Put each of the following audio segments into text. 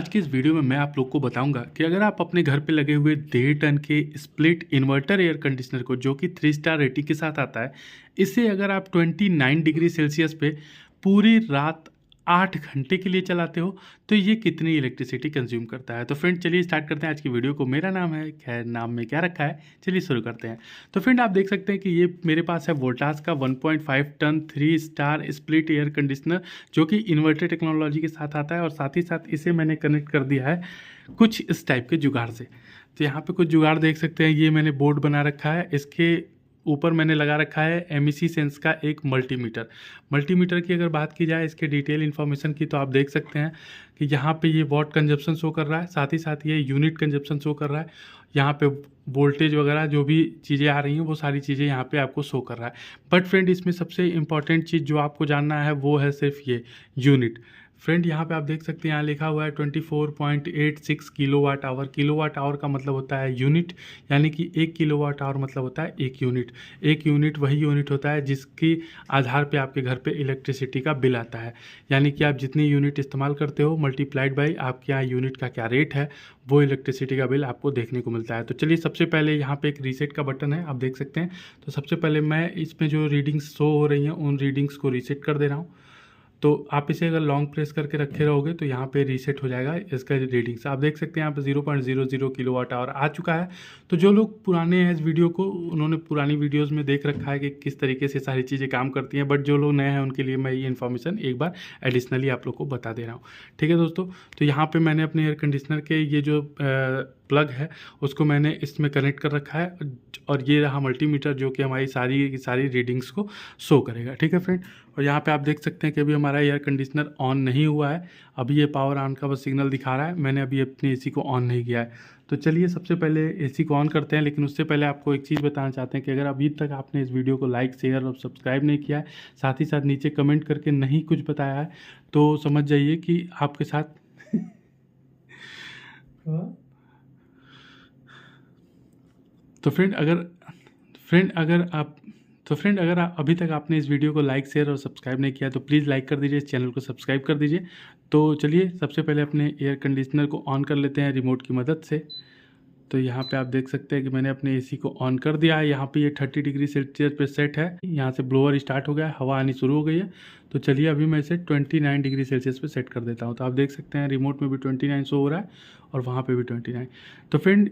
आज की इस वीडियो में मैं आप लोग को बताऊंगा कि अगर आप अपने घर पे लगे हुए 1.5 टन के स्प्लिट इन्वर्टर एयर कंडीशनर को, जो कि 3 स्टार रेटिंग के साथ आता है, इसे अगर आप 29 डिग्री सेल्सियस पे पूरी रात 8 घंटे के लिए चलाते हो तो ये कितनी इलेक्ट्रिसिटी कंज्यूम करता है। तो फ्रेंड चलिए स्टार्ट करते हैं आज की वीडियो को। मेरा नाम है, खैर नाम में क्या रखा है, चलिए शुरू करते हैं। तो फ्रेंड आप देख सकते हैं कि ये मेरे पास है वोल्टास का 1.5 ton 3 star split air conditioner, जो कि इन्वर्टर टेक्नोलॉजी के साथ आता है और साथ ही साथ इसे मैंने कनेक्ट कर दिया है कुछ इस टाइप के जुगाड़ से। तो यहाँ पे कुछ जुगाड़ देख सकते हैं, ये मैंने बोर्ड बना रखा है, इसके ऊपर मैंने लगा रखा है एमईसी सेंस का एक मल्टीमीटर। मल्टीमीटर की अगर बात की जाए इसके डिटेल इन्फॉर्मेशन की, तो आप देख सकते हैं कि यहाँ पे ये वॉट कंजप्शन शो कर रहा है, साथ ही साथ ये यूनिट कंजप्शन शो कर रहा है। यहाँ पे वोल्टेज वगैरह जो भी चीज़ें आ रही हैं वो सारी चीज़ें यहाँ पे आपको शो कर रहा है। बट फ्रेंड इसमें सबसे इंपॉर्टेंट चीज़ जो आपको जानना है वो है सिर्फ ये यूनिट। फ्रेंड यहाँ पे आप देख सकते हैं, यहाँ लिखा हुआ है 24.86 किलोवाट आवर। किलोवाट आवर का मतलब होता है यूनिट, यानी कि 1 किलोवाट आवर मतलब होता है 1 यूनिट। 1 यूनिट वही यूनिट होता है जिसके आधार पे आपके घर पे इलेक्ट्रिसिटी का बिल आता है। यानी कि आप जितनी यूनिट इस्तेमाल करते हो मल्टीप्लाइड बाई आपके यहाँ यूनिट का क्या रेट है, वो इलेक्ट्रिसिटी का बिल आपको देखने को मिलता है। तो चलिए सबसे पहले यहाँ पे एक रीसेट का बटन है, आप देख सकते हैं। तो सबसे पहले मैं इसमें जो रीडिंग्स शो हो रही हैं उन रीडिंग्स को रीसेट कर दे रहा हूँ। तो आप इसे अगर लॉन्ग प्रेस करके रखे रहोगे तो यहाँ पे रीसेट हो जाएगा इसका रीडिंग्स। आप देख सकते हैं यहाँ पे 0.00 किलोवाट आवर आ चुका है। तो जो लोग पुराने हैं इस वीडियो को, उन्होंने पुरानी वीडियोस में देख रखा है कि किस तरीके से सारी चीज़ें काम करती हैं। बट जो लोग नए हैं उनके लिए मैं ये इन्फॉर्मेशन एक बार एडिशनली आप लोग को बता दे रहा हूँ। ठीक है दोस्तों, तो यहाँ पर मैंने अपने एयर कंडीशनर के ये जो प्लग है उसको मैंने इसमें कनेक्ट कर रखा है, और ये रहा मल्टीमीटर जो कि हमारी सारी रीडिंग्स को शो करेगा। ठीक है फ्रेंड, और यहाँ पे आप देख सकते हैं कि अभी हमारा एयर कंडीशनर ऑन नहीं हुआ है। अभी ये पावर ऑन का बस सिग्नल दिखा रहा है, मैंने अभी अपने एसी को ऑन नहीं किया है। तो चलिए सबसे पहले एसी को ऑन करते हैं, लेकिन उससे पहले आपको एक चीज़ बताना चाहते हैं कि अगर अभी तक आपने इस वीडियो को लाइक, शेयर और सब्सक्राइब नहीं किया है, साथ ही साथ नीचे कमेंट करके नहीं कुछ बताया है, तो समझ जाइए कि आपके साथ तो फ्रेंड अगर आप अभी तक आपने इस वीडियो को लाइक, शेयर और सब्सक्राइब नहीं किया तो प्लीज़ लाइक कर दीजिए, इस चैनल को सब्सक्राइब कर दीजिए। तो चलिए सबसे पहले अपने एयर कंडीशनर को ऑन कर लेते हैं रिमोट की मदद से। तो यहाँ पे आप देख सकते हैं कि मैंने अपने एसी को ऑन कर दिया है। यहाँ पे ये 30 डिग्री सेल्सियस पे सेट है, यहाँ से ब्लोअर स्टार्ट हो गया है, हवा आनी शुरू हो गई है। तो चलिए अभी मैं इसे 29 डिग्री सेल्सियस पे सेट कर देता हूँ। तो आप देख सकते हैं रिमोट में भी 29 शो हो रहा है और वहाँ पे भी 29। तो फ्रेंड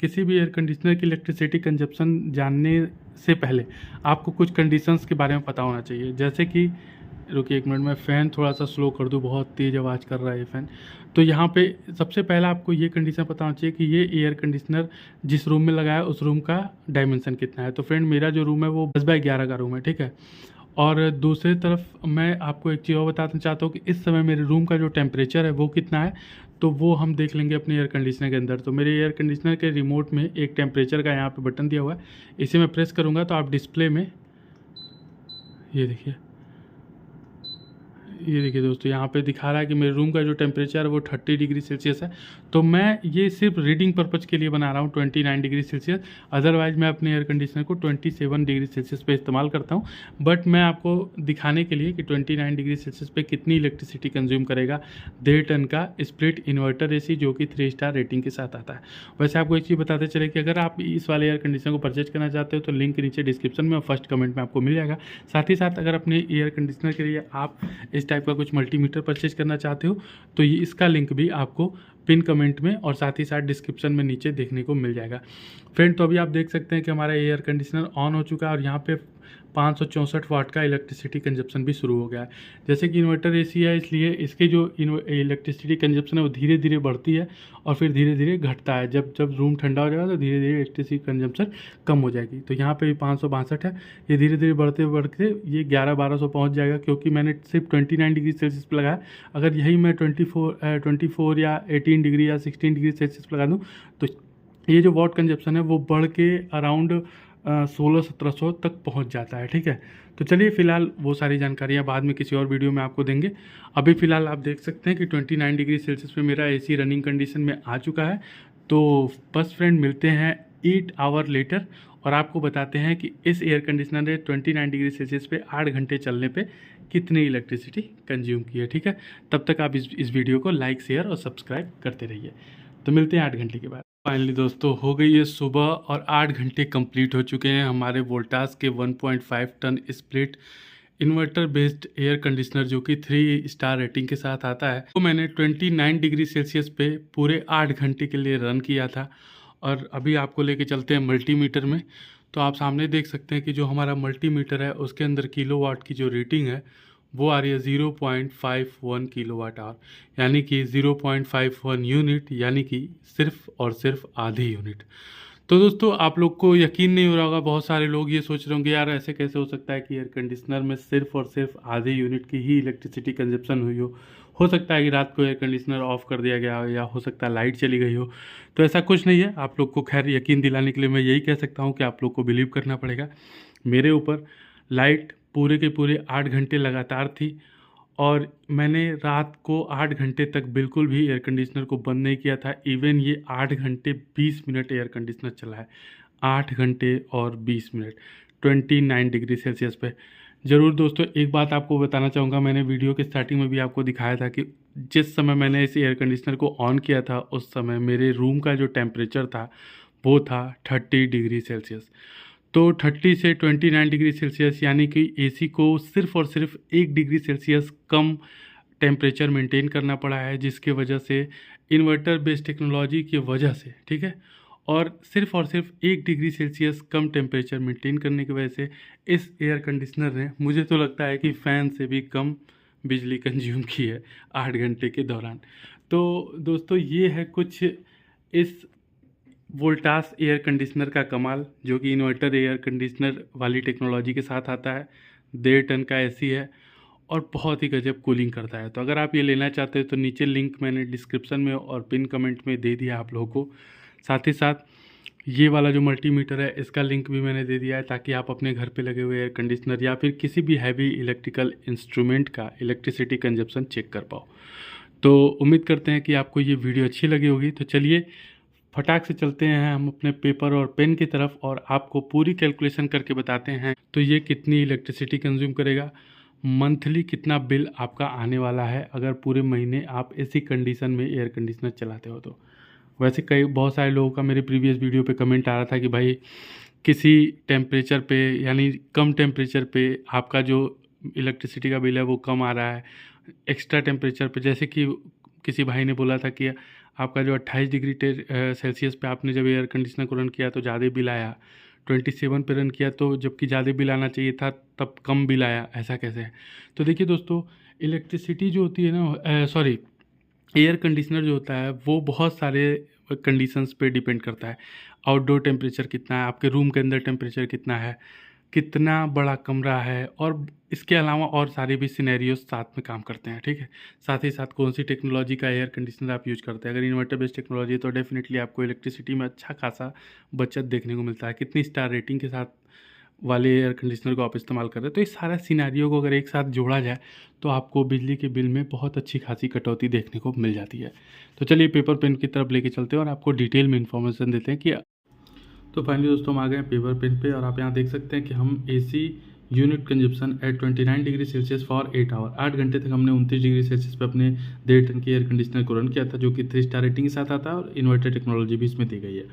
किसी भी एयर कंडीशनर की इलेक्ट्रिसिटी कंजप्शन जानने से पहले आपको कुछ कंडीशंस के बारे में पता होना चाहिए। जैसे कि, रुकिए एक मिनट, मैं फ़ैन थोड़ा सा स्लो कर दूँ, बहुत तेज़ आवाज़ कर रहा है ये फ़ैन। तो यहाँ पे सबसे पहला आपको ये कंडीशन पता होना चाहिए कि ये एयर कंडीशनर जिस रूम में लगा है उस रूम का डायमेंशन कितना है। तो फ्रेंड मेरा जो रूम है वो 10x11 का रूम है, ठीक है। और दूसरी तरफ मैं आपको एक चीज़ और बताना चाहता हूँ कि इस समय मेरे रूम का जो टेम्परेचर है वो कितना है, तो वो हम देख लेंगे अपने एयर कंडीशनर के अंदर। तो मेरे एयर कंडीशनर के रिमोट में एक टेम्परेचर का यहाँ पे बटन दिया हुआ है, इसे मैं प्रेस करूँगा तो आप डिस्प्ले में ये देखिए दोस्तों, यहाँ पे दिखा रहा है कि मेरे रूम का जो टेम्परेचर है वो 30 डिग्री सेल्सियस है। तो मैं ये सिर्फ रीडिंग पर्पज़ के लिए बना रहा हूँ 29 डिग्री सेल्सियस। अदरवाइज़ मैं अपने एयर कंडीशनर को 27 डिग्री सेल्सियस पे इस्तेमाल करता हूँ। बट मैं आपको दिखाने के लिए कि 29 डिग्री सेल्सियस पे कितनी इलेक्ट्रिसिटी कंज्यूम करेगा 1.5 टन का स्प्लिट इन्वर्टर एसी, जो कि 3 स्टार रेटिंग के साथ आता है। वैसे आपको एक चीज़ बताते चले कि अगर आप इस वाले एयर कंडीशनर को परचेज करना चाहते हो तो लिंक नीचे डिस्क्रिप्शन में और फर्स्ट कमेंट में आपको मिल जाएगा। साथ ही साथ अगर अपने एयर कंडीशनर के लिए आप इस टाइप का कुछ मल्टीमीटर परचेज करना चाहते हो तो ये इसका लिंक भी आपको पिन कमेंट में और साथ ही साथ डिस्क्रिप्शन में नीचे देखने को मिल जाएगा। फ्रेंड तो अभी आप देख सकते हैं कि हमारा एयर कंडीशनर ऑन हो चुका है और यहाँ पे 564 वाट का इलेक्ट्रिसिटी कंजप्शन भी शुरू हो गया है। जैसे कि इन्वर्टर एसी है इसलिए इसके जो इलेक्ट्रिसिटी कंजप्शन है वो धीरे धीरे बढ़ती है और फिर धीरे धीरे घटता है। जब रूम ठंडा हो जाएगा तो धीरे धीरे इलेक्ट्रिसिटी कंजप्शन कम हो जाएगी। तो यहाँ पे भी 562 है, ये धीरे धीरे बढ़ते बढ़ते ये 11-1200 पहुँच जाएगा, क्योंकि मैंने सिर्फ 29 डिग्री सेल्सियस पर लगाया। अगर यही मैं 24 या 18 डिग्री या 16 डिग्री सेल्सियस पर लगा दूँ तो ये जो वाट कंजप्शन है वो बढ़ के अराउंड 1600-1700 तक पहुंच जाता है। ठीक है, तो चलिए फ़िलहाल वो सारी जानकारियाँ बाद में किसी और वीडियो में आपको देंगे। अभी फ़िलहाल आप देख सकते हैं कि 29 डिग्री सेल्सियस पे मेरा एसी रनिंग कंडीशन में आ चुका है। तो बस फ्रेंड मिलते हैं 8 आवर लेटर और आपको बताते हैं कि इस एयर कंडीशनर ने 29 डिग्री सेल्सियस पे 8 घंटे चलने पे कितनी इलेक्ट्रिसिटी कंज्यूम की है। ठीक है, तब तक आप इस वीडियो को लाइक, शेयर और सब्सक्राइब करते रहिए। तो मिलते हैं 8 घंटे के बाद। फाइनली दोस्तों हो गई है सुबह और 8 घंटे कंप्लीट हो चुके हैं हमारे वोल्टास के 1.5 ton split inverter based air conditioner जो कि 3 स्टार रेटिंग के साथ आता है। तो मैंने 29 डिग्री सेल्सियस पे पूरे 8 घंटे के लिए रन किया था। और अभी आपको लेके चलते हैं मल्टीमीटर में। तो आप सामने देख सकते हैं कि जो हमारा मल्टीमीटर है उसके अंदर किलोवाट की जो रीडिंग है वो आ रही है 0.51 किलोवाट आवर, यानी कि 0.51 यूनिट, यानी कि सिर्फ और सिर्फ आधी यूनिट। तो दोस्तों आप लोग को यकीन नहीं हो रहा होगा, बहुत सारे लोग ये सोच रहे होंगे यार ऐसे कैसे हो सकता है कि एयर कंडीशनर में सिर्फ और सिर्फ आधे यूनिट की ही इलेक्ट्रिसिटी कंजप्शन हुई हो सकता है कि रात को एयर कंडीशनर ऑफ कर दिया गया हो, या हो सकता है लाइट चली गई हो। तो ऐसा कुछ नहीं है। आप लोग को खैर यकीन दिलाने के लिए मैं यही कह सकता हूँ कि आप लोग को बिलीव करना पड़ेगा। मेरे ऊपर लाइट पूरे के पूरे 8 घंटे लगातार थी और मैंने रात को 8 घंटे तक बिल्कुल भी एयर कंडीशनर को बंद नहीं किया था। इवन ये 8 घंटे 20 मिनट एयर कंडीशनर चला है। 8 घंटे और 20 मिनट 29 डिग्री सेल्सियस पे। ज़रूर दोस्तों एक बात आपको बताना चाहूँगा, मैंने वीडियो के स्टार्टिंग में भी आपको दिखाया था कि जिस समय मैंने इस एयर कंडीशनर को ऑन किया था उस समय मेरे रूम का जो टेम्परेचर था वो था 30 डिग्री सेल्सियस। तो 30 से 29 डिग्री सेल्सियस, यानी कि एसी को सिर्फ और सिर्फ 1 डिग्री सेल्सियस कम टेम्परेचर मेंटेन करना पड़ा है, जिसके वजह से इन्वर्टर बेस्ड टेक्नोलॉजी की वजह से, ठीक है, और सिर्फ 1 डिग्री सेल्सियस कम टेम्परेचर मेंटेन करने की वजह से इस एयर कंडीशनर ने मुझे तो लगता है कि फ़ैन से भी कम बिजली कंज्यूम की है 8 घंटे के दौरान। तो दोस्तों ये है कुछ इस वोल्टास एयर कंडीशनर का कमाल, जो कि इन्वर्टर एयर कंडीशनर वाली टेक्नोलॉजी के साथ आता है। 1.5 टन का एसी है और बहुत ही गजब कूलिंग करता है। तो अगर आप ये लेना चाहते हैं तो नीचे लिंक मैंने डिस्क्रिप्शन में और पिन कमेंट में दे दिया आप लोगों को। साथ ही साथ ये वाला जो मल्टीमीटर है इसका लिंक भी मैंने दे दिया है, ताकि आप अपने घर पे लगे हुए एयर कंडीशनर या फिर किसी भी हैवी इलेक्ट्रिकल इंस्ट्रूमेंट का इलेक्ट्रिसिटी कंजप्शन चेक कर पाओ। तो उम्मीद करते हैं कि आपको ये वीडियो अच्छी लगी होगी। तो चलिए फटाक से चलते हैं हम अपने पेपर और पेन की तरफ और आपको पूरी कैलकुलेशन करके बताते हैं तो ये कितनी इलेक्ट्रिसिटी कंज्यूम करेगा, मंथली कितना बिल आपका आने वाला है अगर पूरे महीने आप ऐसी कंडीशन में एयर कंडीशनर चलाते हो। तो वैसे बहुत सारे लोगों का मेरे प्रीवियस वीडियो पे कमेंट आ रहा था कि भाई किसी टेम्परेचर पे, यानी कम टेम्परेचर पे आपका जो इलेक्ट्रिसिटी का बिल है वो कम आ रहा है, एक्स्ट्रा टेम्परेचर पे, जैसे कि किसी भाई ने बोला था कि आपका जो 28 डिग्री सेल्सियस पे आपने जब एयर कंडीशनर को रन किया तो ज़्यादा बिल आया, 27 पे रन किया तो जबकि ज़्यादा बिल आना चाहिए था तब कम बिल आया, ऐसा कैसे है। तो देखिए दोस्तों, इलेक्ट्रिसिटी जो होती है ना, एयर कंडीशनर जो होता है वो बहुत सारे कंडीशंस पे डिपेंड करता है। आउटडोर टेम्परेचर कितना है, आपके रूम के अंदर टेम्परेचर कितना है, कितना बड़ा कमरा है, और इसके अलावा और सारे भी सिनेरियोज साथ में काम करते हैं। ठीक है, साथ ही साथ कौन सी टेक्नोलॉजी का एयर कंडीशनर आप यूज करते हैं। अगर इन्वर्टर बेस्ड टेक्नोलॉजी है तो डेफिनेटली आपको इलेक्ट्रिसिटी में अच्छा खासा बचत देखने को मिलता है। कितनी स्टार रेटिंग के साथ वाले एयर कंडीशनर को आप इस्तेमाल कर रहे हैं, तो इस सारा सिनेरियो को अगर एक साथ जोड़ा जाए तो आपको बिजली के बिल में बहुत अच्छी खासी कटौती देखने को मिल जाती है। तो चलिए पेपर पेन की तरफ लेके चलते हैं और आपको डिटेल में इन्फॉर्मेशन देते हैं कि तो फाइनली दोस्तों हम आ गए हैं पेपर पेन पे और आप यहाँ देख सकते हैं कि हम AC unit consumption at 29 degree Celsius for 8 hour, 8 घंटे तक हमने 29 डिग्री सेल्सियस पे अपने 1.5 टन के एयर कंडीशनर को रन किया था, जो कि 3 स्टार रेटिंग के साथ आता है और इन्वर्टर टेक्नोलॉजी भी इसमें दी गई है।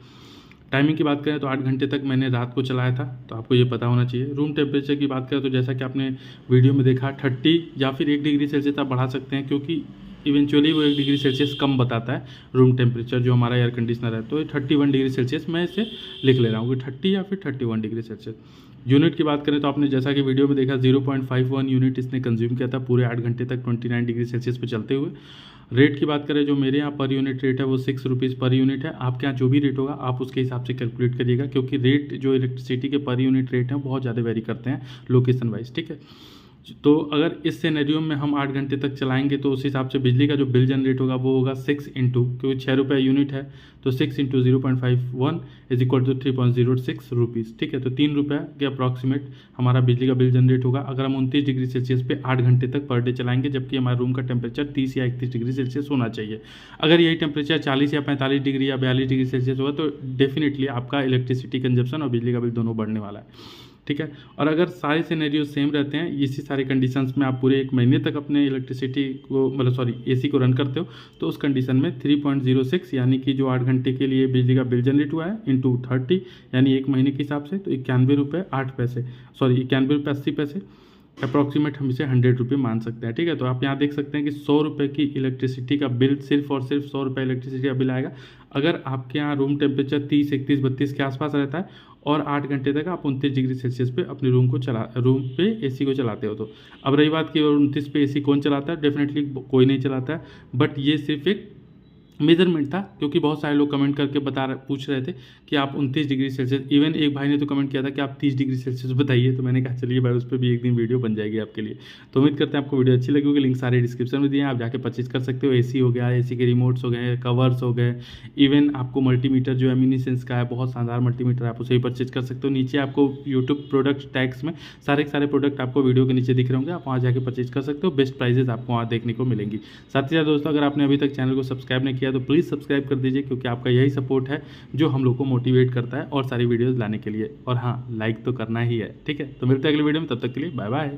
टाइमिंग की बात करें तो 8 घंटे तक मैंने रात को चलाया था, तो आपको ये पता होना चाहिए। रूम टेम्परेचर की बात करें तो जैसा कि आपने वीडियो में देखा 30 या फिर 1 डिग्री सेल्सियस आप बढ़ा सकते हैं, क्योंकि इवेंचुअली वो 1 डिग्री सेल्सियस कम बताता है रूम टेम्परेचर जो हमारा एयर कंडीशनर है। तो ये 31 डिग्री सेल्सियस मैं इसे लिख ले रहा हूँ कि 30 या फिर 31 डिग्री सेल्सियस। यूनिट की बात करें तो आपने जैसा कि वीडियो में देखा 0.51 यूनिट इसने कंज्यूम किया था पूरे 8 घंटे तक 29 डिग्री सेल्सियस पे चलते हुए। रेट की बात करें जो मेरे यहाँ पर यूनिट रेट है वो 6 रुपीज़ पर यूनिट है। आपके यहाँ जो भी रेट होगा आप उसके हिसाब से कैलकुलेट करिएगा, क्योंकि रेट जो इलेक्ट्रिसिटी के पर यूनिट रेट हैं बहुत ज़्यादा वेरी करते हैं लोकेशन वाइज। ठीक है, तो अगर इस सिनेरियो में हम 8 घंटे तक चलाएंगे तो उस हिसाब से बिजली का जो बिल जनरेट होगा वो होगा 6 इंटू, क्योंकि 6 रुपये यूनिट है तो 6 into 0.51 is equal to 3.06 rupees. ठीक है, तो 3 रुपये के अप्रॉक्सीमेट हमारा बिजली का बिल जनरेट होगा अगर हम 29 डिग्री सेल्सियस पे 8 घंटे तक पर डे चलाएंगे, जबकि हमारे रूम का टेम्परेचर 30 या 31 डिग्री सेल्सियस होना चाहिए। अगर यही टेम्परेचर 40 या 45 डिग्री या 42 डिग्री सेल्सियस होगा तो डेफिनेटली आपका इलेक्ट्रिसिटी कंजप्शन और बिजली का बिल दोनों बढ़ने वाला है। ठीक है। और अगर सारे सिनेरियो सेम रहते हैं, इसी सारे कंडीशंस में आप पूरे 1 महीने तक अपने इलेक्ट्रिसिटी को मतलब सॉरी एसी को रन करते हो, तो उस कंडीशन में 3.06 यानी कि जो 8 घंटे के लिए बिजली का बिल जनरेट हुआ है इंटू 30 यानी 1 महीने के हिसाब से, तो 91 रुपये 8 पैसे, सॉरी 91 रुपये 80 पैसे अप्रॉक्सीमेट हम इसे 100 रुपये मान सकते हैं। ठीक है, तो आप यहाँ देख सकते हैं कि 100 रुपये की इलेक्ट्रिसिटी का बिल, सिर्फ और सिर्फ 100 रुपये इलेक्ट्रिसिटी का बिल आएगा। अगर आपके यहाँ रूम टेम्परेचर 30, 31, 32 के आसपास रहता है और 8 घंटे तक आप 29 डिग्री सेल्सियस पे अपने रूम पे एसी को चलाते हो। तो अब रही बात कि 29 पे एसी कौन चलाता है, डेफिनेटली कोई नहीं चलाता है, बट ये सिर्फ एक मेजरमेंट था, क्योंकि बहुत सारे लोग कमेंट करके पूछ रहे थे कि आप 29 डिग्री सेल्सियस, इवन एक भाई ने तो कमेंट किया था कि आप 30 डिग्री सेल्सियस बताइए, तो मैंने कहा चलिए भाई उस पर भी एक दिन वीडियो बन जाएगी आपके लिए। तो उम्मीद करते हैं आपको वीडियो अच्छी लगी होगी। लिंक सारे डिस्क्रिप्शन में दिए हैं, आप जाके परचेज कर सकते हो। एसी हो गया, एसी के रिमोट्स हो गए, कवर्स हो गए, इवन आपको मल्टीमीटर जो एमिनिसेंस का है, बहुत शानदार मल्टीमीटर, आप उसे भी परचेज कर सकते हो। नीचे आपको यूट्यूब प्रोडक्ट टैग्स में सारे प्रोडक्ट आपको वीडियो के नीचे दिख रहे होंगे, आप वहाँ जाके परचेज कर सकते हो। बेस्ट प्राइजेस आपको वहाँ देखने को मिलेंगी। साथ ही साथ दोस्तों, अगर आपने अभी तक चैनल को सब्सक्राइब नहीं किया तो प्लीज़ सब्सक्राइब कर दीजिए, क्योंकि आपका यही सपोर्ट है जो हम लोग को मोटिवेट करता है और सारी वीडियोस लाने के लिए। और हाँ, लाइक तो करना ही है। ठीक है, तो मिलते हैं अगले वीडियो में, तब तक के लिए बाय बाय।